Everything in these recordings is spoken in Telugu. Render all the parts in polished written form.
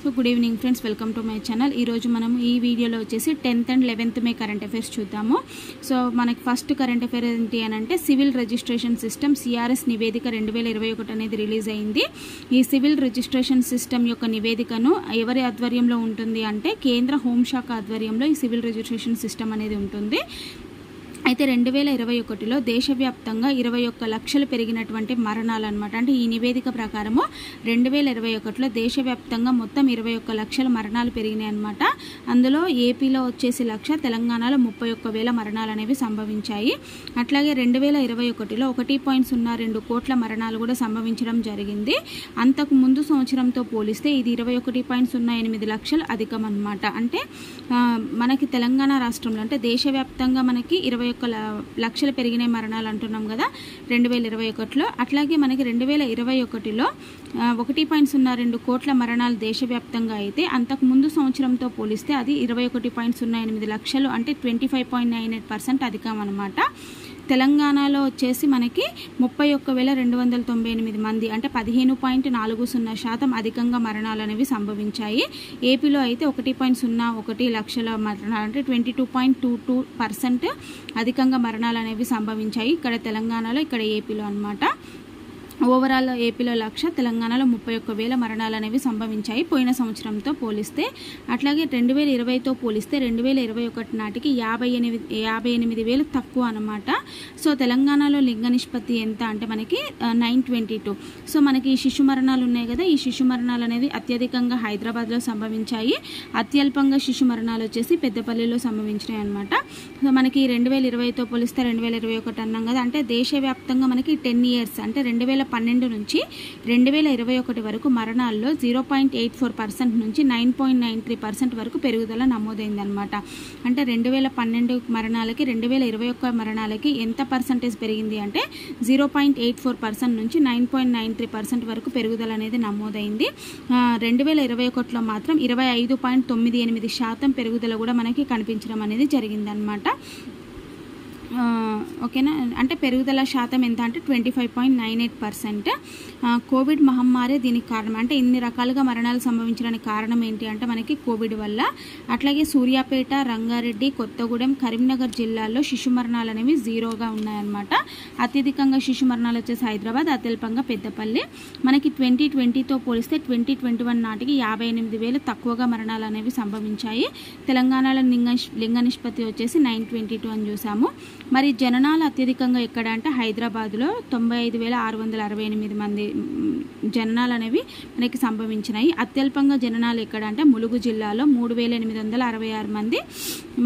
So good evening friends, welcome to my channel. ఈరోజు మనం ఈ వీడియోలో వచ్చేసి 10th and 11th May current affairs చూద్దాము. సో మనకి ఫస్ట్ కరెంట్ అఫైర్ ఏంటి అని అంటే సివిల్ రిజిస్ట్రేషన్ సిస్టమ్ సిఆర్ఎస్ నివేదిక 2021 అనేది రిలీజ్ అయింది. ఈ సివిల్ రిజిస్ట్రేషన్ సిస్టమ్ యొక్క నివేదికను ఎవరి ఆధ్వర్యంలో ఉంటుంది అంటే కేంద్ర హోంశాఖ ఆధ్వర్యంలో ఈ సివిల్ రిజిస్ట్రేషన్ సిస్టమ్ అనేది ఉంటుంది. అయితే 2021లో దేశవ్యాప్తంగా 21 లక్షలు పెరిగినటువంటి మరణాలు అనమాట. అంటే ఈ నివేదిక ప్రకారము 2021లో దేశవ్యాప్తంగా మొత్తం 21 లక్షల మరణాలు పెరిగినాయి అనమాట. అందులో ఏపీలో వచ్చేసి 1,00,000, తెలంగాణలో 31,000 మరణాలు అనేవి సంభవించాయి. అట్లాగే 2021లో 1.02 కోట్ల మరణాలు కూడా సంభవించడం జరిగింది. అంతకు ముందు సంవత్సరంతో పోలిస్తే ఇది 21.08 లక్షలు అధికం అనమాట. అంటే మనకి తెలంగాణ రాష్ట్రంలో అంటే దేశవ్యాప్తంగా మనకి 21 లక్షలు పెరిగిన మరణాలు అంటున్నాం కదా 2021లో. అట్లాగే మనకి 2021లో 1.02 కోట్ల మరణాలు దేశవ్యాప్తంగా అయితే అంతకు ముందు సంవత్సరంతో పోలిస్తే అది 21.08 లక్షలు అంటే 25.98% అధికం అనమాట. తెలంగాణలో వచ్చేసి మనకి 31,298 మంది అంటే 15.40% అధికంగా మరణాలు అనేవి సంభవించాయి. ఏపీలో అయితే 1.01 లక్షల మరణాలు అంటే 22.22% అధికంగా మరణాలు అనేవి సంభవించాయి. ఇక్కడ తెలంగాణలో, ఇక్కడ ఏపీలో అనమాట. ఓవరాల్ ఏపీలో 1,00,000, తెలంగాణలో 31,000 మరణాలు అనేవి సంభవించాయి పోయిన సంవత్సరంతో పోలిస్తే. అట్లాగే 2020తో పోలిస్తే 2021 నాటికి 58,000 తక్కువ అనమాట. సో తెలంగాణలో లింగ నిష్పత్తి ఎంత అంటే మనకి 922. సో మనకి ఈ శిశు మరణాలు ఉన్నాయి కదా, ఈ శిశు మరణాలు అనేవి అత్యధికంగా హైదరాబాద్లో సంభవించాయి. అత్యల్పంగా శిశు మరణాలు వచ్చేసి పెద్దపల్లిలో సంభవించినాయి అనమాట. సో మనకి 2020తో పోలిస్తే 2021 అన్నాం కదా, అంటే దేశవ్యాప్తంగా మనకి 10 years అంటే 2012 నుంచి 2021 వరకు మరణాల్లో 0.84% నుంచి 9.93% వరకు పెరుగుదల నమోదైందనమాట. అంటే 2012 మరణాలకి 2021 మరణాలకి ఎంత పర్సంటేజ్ పెరిగింది అంటే 0.84% నుంచి 9.93% వరకు పెరుగుదల అనేది నమోదైంది. 2021లో మాత్రం 25.98% పెరుగుదల కూడా మనకి కనిపించడం అనేది జరిగిందనమాట. ఓకేనా, అంటే పెరుగుదల శాతం ఎంత అంటే 25.98%. కోవిడ్ మహమ్మారి దీనికి కారణం. అంటే ఇన్ని రకాలుగా మరణాలు సంభవించడానికి కారణం ఏంటి అంటే మనకి కోవిడ్ వల్ల. అట్లాగే సూర్యాపేట, రంగారెడ్డి, కొత్తగూడెం, కరీంనగర్ జిల్లాల్లో శిశు మరణాలు అనేవి 0గా ఉన్నాయన్నమాట. అత్యధికంగా శిశు మరణాలు వచ్చేసి హైదరాబాద్, అత్యల్పంగా పెద్దపల్లి. మనకి 2020తో పోలిస్తే 2021 నాటికి 58,000 తక్కువగా మరణాలు అనేవి సంభవించాయి. తెలంగాణలో లింగ నిష్పత్తి వచ్చేసి 922 అని చూసాము. మరి జననాలు అత్యధికంగా ఎక్కడ అంటే హైదరాబాద్లో 95,668 మంది జననాలు అనేవి మనకి సంభవించినాయి. అత్యల్పంగా జననాలు ఎక్కడ అంటే ములుగు జిల్లాలో 3,866 మంది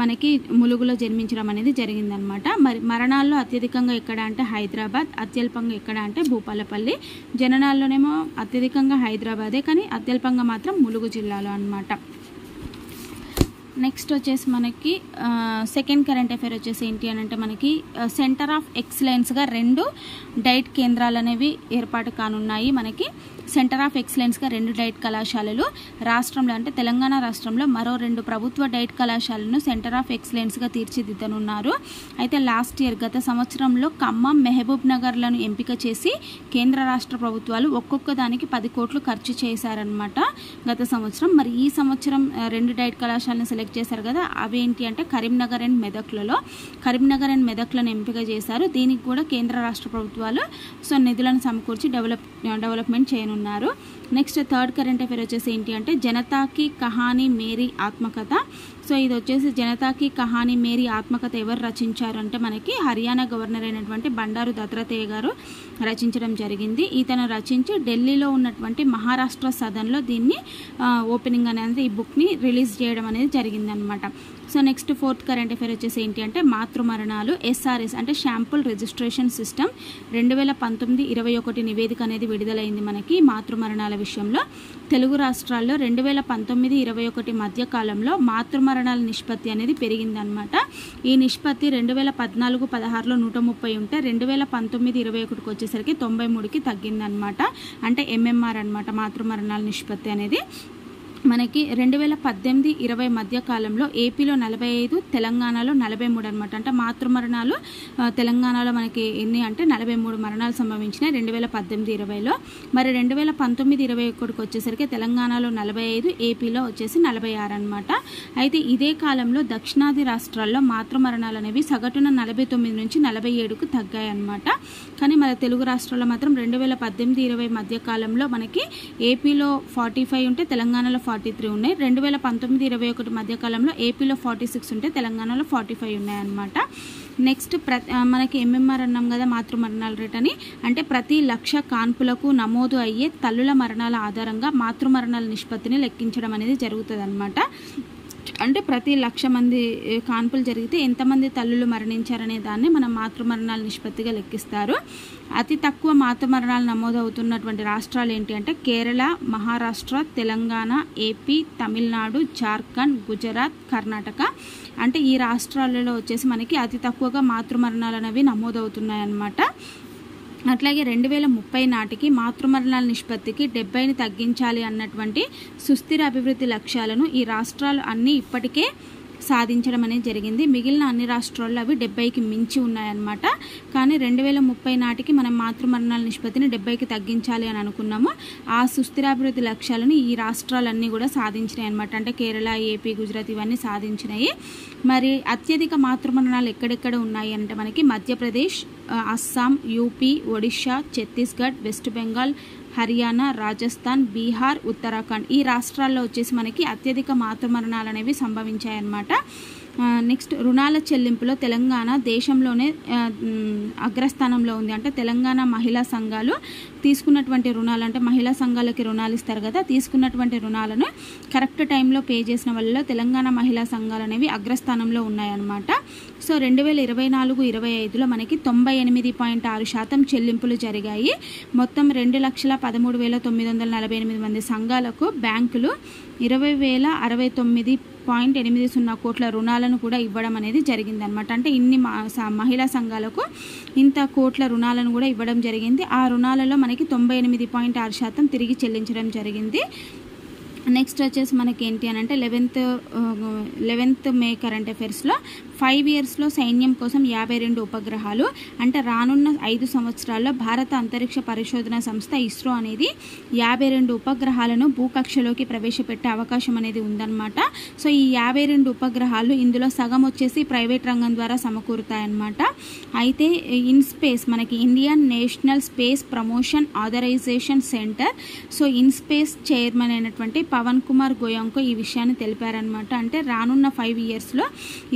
మనకి ములుగులో జన్మించడం అనేది జరిగిందనమాట. మరి మరణాల్లో అత్యధికంగా ఎక్కడ అంటే హైదరాబాద్, అత్యల్పంగా ఎక్కడ అంటే భూపాలపల్లి. జననాల్లోనేమో అత్యధికంగా హైదరాబాదే, కానీ అత్యల్పంగా మాత్రం ములుగు జిల్లాలో అనమాట. నెక్స్ట్ వచ్చేసి మనకి సెకండ్ కరెంట్ అఫైర్ వచ్చేసి ఏంటి అని అంటే మనకి సెంటర్ ఆఫ్ ఎక్సలెన్స్గా 2 డైట్ కేంద్రాలు అనేవి ఏర్పాటు కానున్నాయి. మనకి సెంటర్ ఆఫ్ ఎక్సలెన్స్గా 2 డైట్ కళాశాలలు రాష్ట్రంలో అంటే తెలంగాణ రాష్ట్రంలో మరో 2 ప్రభుత్వ డైట్ కళాశాలను సెంటర్ ఆఫ్ ఎక్సలెన్స్గా తీర్చిదిద్దనున్నారు. అయితే లాస్ట్ ఇయర్ గత సంవత్సరంలో ఖమ్మం, మహబూబ్ నగర్లను ఎంపిక చేసి కేంద్ర రాష్ట్ర ప్రభుత్వాలు ఒక్కొక్క దానికి 10 కోట్లు ఖర్చు చేశారనమాట గత సంవత్సరం. మరి ఈ సంవత్సరం 2 డైట్ కళాశాలను సెలెక్ట్ చేశారు కదా, అవేంటి అంటే కరీంనగర్ అండ్ మెదక్లను ఎంపిక చేశారు. దీనికి కూడా కేంద్ర రాష్ట్ర ప్రభుత్వాలు సో నిధులను సమకూర్చి డెవలప్మెంట్ చేయనున్నారు. నెక్స్ట్ థర్డ్ కరెంట్ అఫైర్ వచ్చేసి ఏంటి అంటే జనతాకి కహానీ మేరీ ఆత్మకథ. సో ఇది వచ్చేసి జనతాకి కహానీ మేరీ ఆత్మకథ ఎవరు రచించారు అంటే మనకి హర్యానా గవర్నర్ అయినటువంటి బండారు దత్తాత్రేయ గారు రచించడం జరిగింది. ఇతను రచించి ఢిల్లీలో ఉన్నటువంటి మహారాష్ట్ర సదన్లో దీన్ని ఓపెనింగ్ అనేది ఈ బుక్ని రిలీజ్ చేయడం అనేది జరిగిందనమాట. So next fourth current affair వచ్చేసి ఏంటి అంటే మాతృమరణాలు SRS అంటే శాంపుల్ రిజిస్ట్రేషన్ సిస్టమ్ 2019-21 నివేదిక అనేది విడుదలైంది మనకి మాతృమరణాల విషయంలో. తెలుగు రాష్ట్రాల్లో 2019-21 మధ్య కాలంలో మాతృమరణాల నిష్పత్తి అనేది పెరిగిందనమాట. ఈ నిష్పత్తి 2014-16లో 130 ఉంటే 2019-21కి వచ్చేసరికి 93కి తగ్గిందనమాట. అంటే MMR అనమాట మాతృమరణాల నిష్పత్తి అనేది. మనకి 2018-20 మధ్య కాలంలో ఏపీలో 45, తెలంగాణలో 43 అనమాట. అంటే మాతృమరణాలు తెలంగాణలో మనకి ఎన్ని అంటే 43 మరణాలు సంభవించినాయి 2018-20లో. మరి 2019-21కి వచ్చేసరికి తెలంగాణలో 45, ఏపీలో వచ్చేసి 46 అనమాట. అయితే ఇదే కాలంలో దక్షిణాది రాష్ట్రాల్లో మాతృమరణాలు అనేవి సగటున 49 నుంచి 47కు తగ్గాయి అనమాట. కానీ మన తెలుగు రాష్ట్రాల్లో మాత్రం 2018-20 మధ్య కాలంలో మనకి ఏపీలో 45 ఉంటే తెలంగాణలో 43 ఉన్నాయి. 2019-21 మధ్య కాలంలో ఏపీలో 46 ఉంటే తెలంగాణలో 45 ఉన్నాయన్నమాట. నెక్స్ట్ మనకి ఎంఎంఆర్ అన్నాం కదా, మాతృమరణాల రేట్ అని. అంటే ప్రతి 1,00,000 కాన్పులకు నమోదు అయ్యే తల్లుల మరణాల ఆధారంగా మాతృమరణాల నిష్పత్తిని లెక్కించడం అనేది జరుగుతుంది అనమాట. అంటే ప్రతి 1,00,000 మంది కాన్పులు జరిగితే ఎంతమంది తల్లులు మరణించారనే దాన్ని మనం మాతృమరణాల నిష్పత్తిగా లెక్కిస్తారు. అతి తక్కువ మాతృమరణాలు నమోదవుతున్నటువంటి రాష్ట్రాలు ఏంటి అంటే కేరళ, మహారాష్ట్ర, తెలంగాణ, ఏపీ, తమిళనాడు, జార్ఖండ్, గుజరాత్, కర్ణాటక. అంటే ఈ రాష్ట్రాలలో వచ్చేసి మనకి అతి తక్కువగా మాతృమరణాలు అనేవి నమోదవుతున్నాయన్నమాట. అట్లాగే 2030 నాటికి మాతృమరణాల నిష్పత్తికి 70ని తగ్గించాలి అన్నటువంటి సుస్థిర అభివృద్ధి లక్ష్యాలను ఈ రాష్ట్రాలు అన్నీ ఇప్పటికే సాధించడం అనేది జరిగింది. మిగిలిన అన్ని రాష్ట్రాల్లో అవి 70కి మించి ఉన్నాయన్నమాట. కానీ 2030 నాటికి మనం మాతృమరణాల నిష్పత్తిని 70కి తగ్గించాలి అని అనుకున్నాము. ఆ సుస్థిరాభివృద్ధి లక్ష్యాలను ఈ రాష్ట్రాలన్నీ కూడా సాధించినాయి అనమాట. అంటే కేరళ, ఏపీ, గుజరాత్ ఇవన్నీ సాధించినాయి. మరి అత్యధిక మాతృమరణాలు ఎక్కడెక్కడ ఉన్నాయి అంటే మనకి మధ్యప్రదేశ్, అస్సాం, యూపీ, ఒడిషా, ఛత్తీస్గఢ్, వెస్ట్ బెంగాల్, హర్యానా, రాజస్థాన్, బీహార్, ఉత్తరాఖండ్ ఈ రాష్ట్రాల్లో వచ్చేసి మనకి అత్యధిక మాతృమరణాలు అనేవి సంభవించాయన్నమాట. నెక్స్ట్ రుణాల చెల్లింపులో తెలంగాణ దేశంలోనే అగ్రస్థానంలో ఉంది. అంటే తెలంగాణ మహిళా సంఘాలు తీసుకున్నటువంటి రుణాలు, అంటే మహిళా సంఘాలకి రుణాలు ఇస్తారు కదా, తీసుకున్నటువంటి రుణాలను కరెక్ట్ టైంలో పే చేసిన వల్ల తెలంగాణ మహిళా సంఘాలు అనేవి అగ్రస్థానంలో ఉన్నాయన్నమాట. సో 2024-25లో మనకి 98.6% చెల్లింపులు జరిగాయి. మొత్తం 2,13,948 మంది సంఘాలకు బ్యాంకులు 20,069.80 కోట్ల రుణాలను కూడా ఇవ్వడం అనేది జరిగిందనమాట. అంటే ఇన్ని మహిళా సంఘాలకు ఇంత కోట్ల రుణాలను కూడా ఇవ్వడం జరిగింది. ఆ రుణాలలో మనకి 98.6% తిరిగి చెల్లించడం జరిగింది. నెక్స్ట్ వచ్చేసి మనకి ఏంటి అని అంటే 11th మే కరెంట్ అఫైర్స్లో 5 ఇయర్స్లో సైన్యం కోసం 52 ఉపగ్రహాలు, అంటే రానున్న 5 సంవత్సరాల్లో భారత అంతరిక్ష పరిశోధన సంస్థ ఇస్రో అనేది 52 ఉపగ్రహాలను భూకక్షలోకి ప్రవేశపెట్టే అవకాశం అనేది ఉందన్నమాట. సో ఈ 52 ఉపగ్రహాలు ఇందులో సగం వచ్చేసి ప్రైవేట్ రంగం ద్వారా సమకూరుతాయన్నమాట. అయితే ఇన్ స్పేస్ మనకి Indian national space promotion authorisation centre, so in space chairman అయినటువంటి పవన్ కుమార్ గోయంకో ఈ విషయాన్ని తెలిపారనమాట. అంటే రానున్న 5 ఇయర్స్లో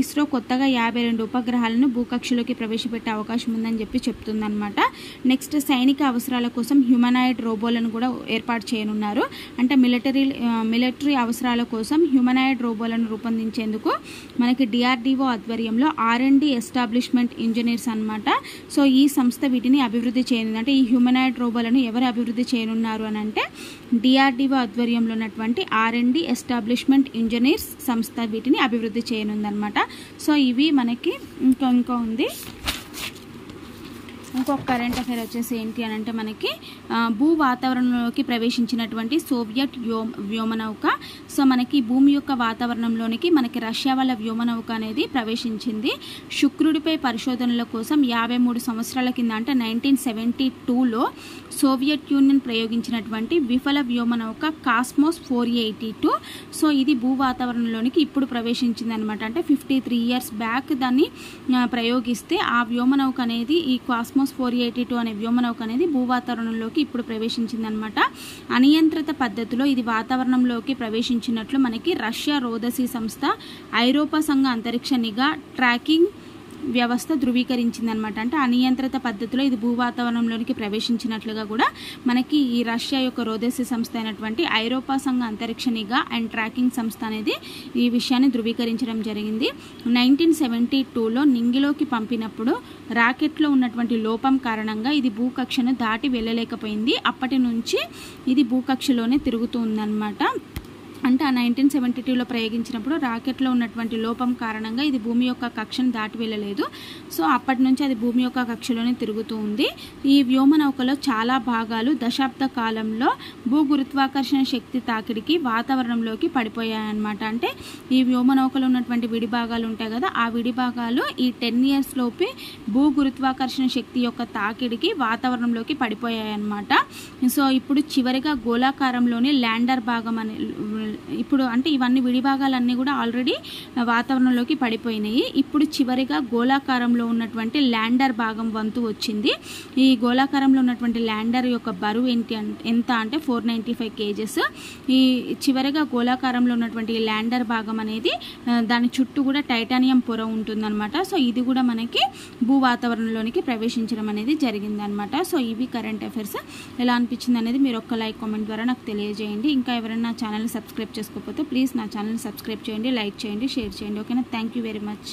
ఇస్రో కొత్తగా 52 ఉపగ్రహాలను భూకక్షలోకి ప్రవేశపెట్టే అవకాశం ఉందని చెప్పి చెప్తుందనమాట. నెక్స్ట్ సైనిక అవసరాల కోసం హ్యూమనాయిడ్ రోబోలను కూడా ఏర్పాటు చేయనున్నారు. అంటే మిలిటరీ అవసరాల కోసం హ్యూమనాయిడ్ రోబోలను రూపొందించేందుకు మనకి డిఆర్డిఓ ఆధ్వర్యంలో R&D ఎస్టాబ్లిష్మెంట్ ఇంజనీర్స్ అనమాట. సో ఈ సంస్థ వీటిని అభివృద్ధి చేయనుంది. అంటే ఈ హ్యూమనాయిడ్ రోబోలను ఎవరు అభివృద్ధి చేయనున్నారు అని అంటే డిఆర్డిఓ ఆధ్వర్యంలో ఉన్నటువంటి R&D ఎస్టాబ్లిష్మెంట్ ఇంజనీర్స్ సంస్థ వీటిని అభివృద్ధి చేయనుందనమాట. సో ఇవి మనకి ఇంకా ఉంది. ఇంకొక కరెంట్ అఫైర్ వచ్చేసి ఏంటి అని అంటే మనకి భూ వాతావరణంలోకి ప్రవేశించినటువంటి సోవియట్ వ్యోమనౌక. సో మనకి భూమి యొక్క వాతావరణంలోనికి మనకి రష్యా వాళ్ళ వ్యోమనౌక అనేది ప్రవేశించింది. శుక్రుడిపై పరిశోధనల కోసం 53 సంవత్సరాల కింద అంటే 1972లో సోవియట్ యూనియన్ ప్రయోగించినటువంటి విఫల వ్యోమనౌక కాస్మోస్ 482. సో ఇది భూ వాతావరణంలోనికి ఇప్పుడు ప్రవేశించింది అనమాట. అంటే 53 ఇయర్స్ బ్యాక్ దాన్ని ప్రయోగిస్తే ఆ వ్యోమనౌక అనేది ఈ కాస్మోస్ 482 అనే వ్యోమనౌక అనేది భూ వాతావరణంలోకి ఇప్పుడు ప్రవేశించిందనమాట. అనియంత్రిత పద్ధతిలో ఇది వాతావరణంలోకి ప్రవేశించినట్లు మనకి రష్యా రోదసీ సంస్థ ఐరోపా సంఘ అంతరిక్ష నిఘా ట్రాకింగ్ వ్యవస్థ ధృవీకరించిందనమాట. అంటే అనియంత్రిత పద్ధతిలో ఇది భూ వాతావరణంలోనికి ప్రవేశించినట్లుగా కూడా మనకి ఈ రష్యా యొక్క రోదసీ సంస్థ అయినటువంటి ఐరోపా సంఘ అంతరిక్ష నిఘా అండ్ ట్రాకింగ్ సంస్థ అనేది ఈ విషయాన్ని ధృవీకరించడం జరిగింది. 1972లో నింగిలోకి పంపినప్పుడు రాకెట్లో ఉన్నటువంటి లోపం కారణంగా ఇది భూకక్షను దాటి వెళ్ళలేకపోయింది. అప్పటి నుంచి ఇది భూకక్షలోనే తిరుగుతూ ఉందన్నమాట. అంటే ఆ 1972లో ప్రయోగించినప్పుడు రాకెట్లో ఉన్నటువంటి లోపం కారణంగా ఇది భూమి యొక్క కక్షను దాటి వెళ్ళలేదు. సో అప్పటి నుంచి అది భూమి యొక్క కక్షలోనే తిరుగుతూ ఉంది. ఈ వ్యోమనౌకలో చాలా భాగాలు దశాబ్ద కాలంలో భూ గురుత్వాకర్షణ శక్తి తాకిడికి వాతావరణంలోకి పడిపోయాయన్నమాట. అంటే ఈ వ్యోమనౌకలో ఉన్నటువంటి విడి భాగాలు ఉంటాయి కదా, ఆ విడి భాగాలు ఈ 10 years లోపే భూ గురుత్వాకర్షణ శక్తి యొక్క తాకిడికి వాతావరణంలోకి పడిపోయాయన్నమాట. సో ఇప్పుడు చివరిగా గోళాకారంలోనే ల్యాండర్ భాగం అనే ఇప్పుడు అంటే ఇవన్నీ విడిభాగాలన్నీ కూడా ఆల్రెడీ వాతావరణంలోకి పడిపోయినాయి. ఇప్పుడు చివరిగా గోళాకారంలో ఉన్నటువంటి ల్యాండర్ భాగం వంతు వచ్చింది. ఈ గోళాకారంలో ఉన్నటువంటి ల్యాండర్ యొక్క బరువు ఎంత అంటే 495 kgs. ఈ చివరిగా గోళాకారంలో ఉన్నటువంటి ల్యాండర్ భాగం అనేది దాని చుట్టూ కూడా టైటానియం పొర ఉంటుందన్నమాట. సో ఇది కూడా మనకి భూ వాతావరణంలోనికి ప్రవేశించడం అనేది జరిగిందనమాట. సో ఇవి కరెంట్ అఫైర్స్. ఎలా అనిపించింది అనేది మీరు ఒక్క లైక్ కామెంట్ ద్వారా నాకు తెలియజేయండి. ఇంకా ఎవరైనా నా ఛానల్ని సబ్స్క్రైబ్ చేసుకోకపోతే ప్లీజ్ నా ఛానల్ని సబ్స్క్రైబ్ చేయండి, లైక్ చేయండి, షేర్ చేయండి. ఓకేనా? Thank you very much.